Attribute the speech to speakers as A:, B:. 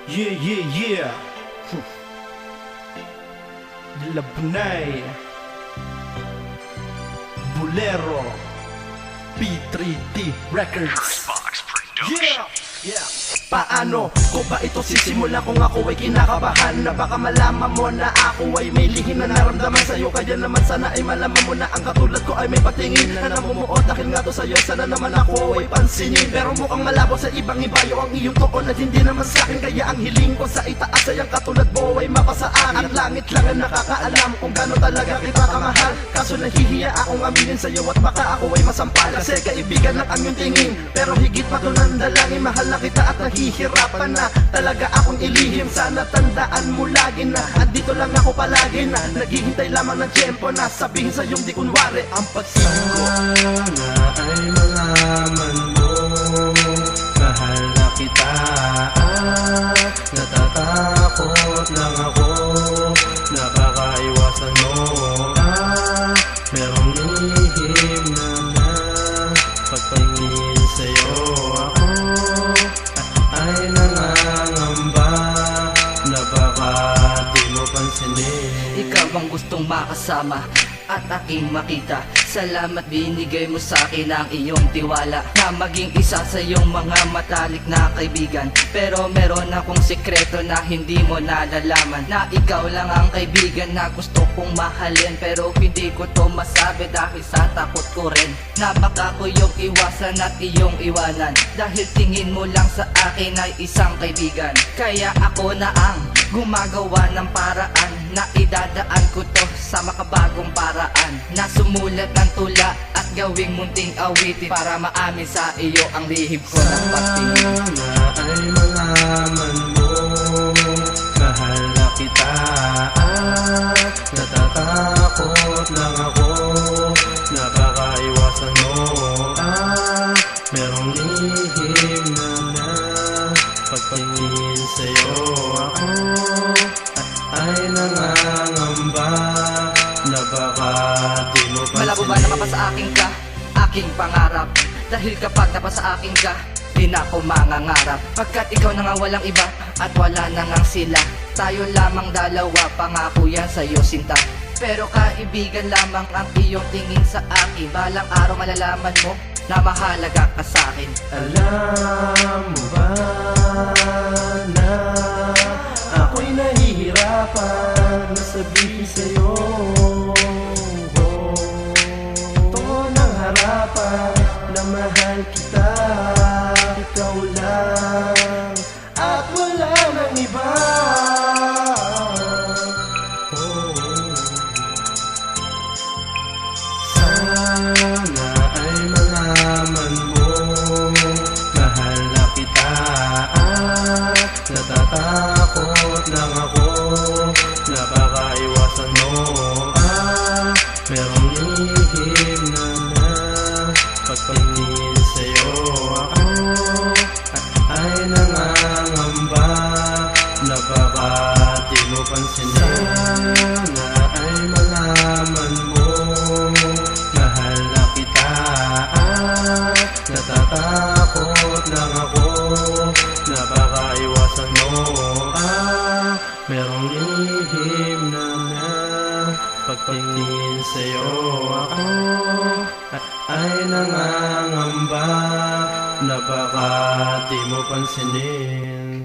A: Yeah. Labnay Bolero P3D Records. Yeah. Paano ko ba ito sisimulan kung ako ay kinakabahan na baka malaman mo na ako ay may lihim na naramdaman sa'yo? Kaya naman sana ay malaman mo na ang katulad ko ay may patingin na namumuo dahil nga to sa'yo. Sana naman ako ay pansinin, pero mukhang malabo sa ibang ibayo ang iyong toon at hindi naman sa'kin. Kaya ang hiling ko sa itaas ay ang katulad mo ay mapasaan. Ang langit lang ang nakakaalam kung gano'n talaga kita kamahal. Kaso nahihiya akong aminin sa'yo at baka ako ay masampal. Kasi kaibigan lang ang iyong tingin, pero higit pa to ng dalangin. Mahal na kita at nahihirapan na talaga akong ilihim. Sana tandaan mo lagi na andito lang ako palagi na naghihintay lamang ng tiyempo na sabihin sa iyong di kunwari ang pagsiging ko.
B: Sana ay malaman mo, mahal na kita at natatakot lang ako na baka iwasan mo. Merong lihim na pagpangin sa'yo ako ay nangangamba na baka di mo pansinin.
C: Ikaw ang gustong makasama at aking makita. Salamat binigay mo sa akin ang iyong tiwala na maging isa sa iyong mga matalik na kaibigan. Pero meron akong sekreto na hindi mo nalalaman, na ikaw lang ang kaibigan na gusto kong mahalin. Pero hindi ko to masabi dahil sa takot ko rin na baka ko yung iwasan at iyong iwanan. Dahil tingin mo lang sa akin ay isang kaibigan, kaya ako na ang gumagawa ng paraan na idadaan ko to sa makabagong paraan, na sumulat ng tula at gawing munting awitin para maamin sa iyo ang lihim ko ng pagtingin.
B: Sana ay malaman mo, mahal na kita at natatakot lang ako na baka iwasan mo. Merong lihim na pagpangin sa'yo ako ay nangangamba na baka di mo pansinin.
C: Malabo ba na mapasa akin ka, aking pangarap? Dahil kapag napasa akin ka, di na ako mangangarap. Pagkat ikaw na nga walang iba at wala na nga sila, tayo lamang dalawa, pangako yan sa'yo sinta. Pero kaibigan lamang ang iyong tingin sa akin. Balang araw malalaman mo na mahalaga ka sa'kin.
A: Alam mo ba na ako'y nahihirapan na sabihin sa'yo ito ng harapan na mahal kita, ikaw lang at wala nang iba.
B: Sana ay malaman mo, mahal na kita at natatakot lang ako na baka iwasan mo. Merong lihim na pagpangin sa'yo ako ay nangangamba na baka di mo pansinin. Sana ay malaman mo, mahal na kita at natatakot lang ako na baka iwasan mo. Merong lihim na pagpangin sa'yo ako ay nangangamba na baka di mo pansinin.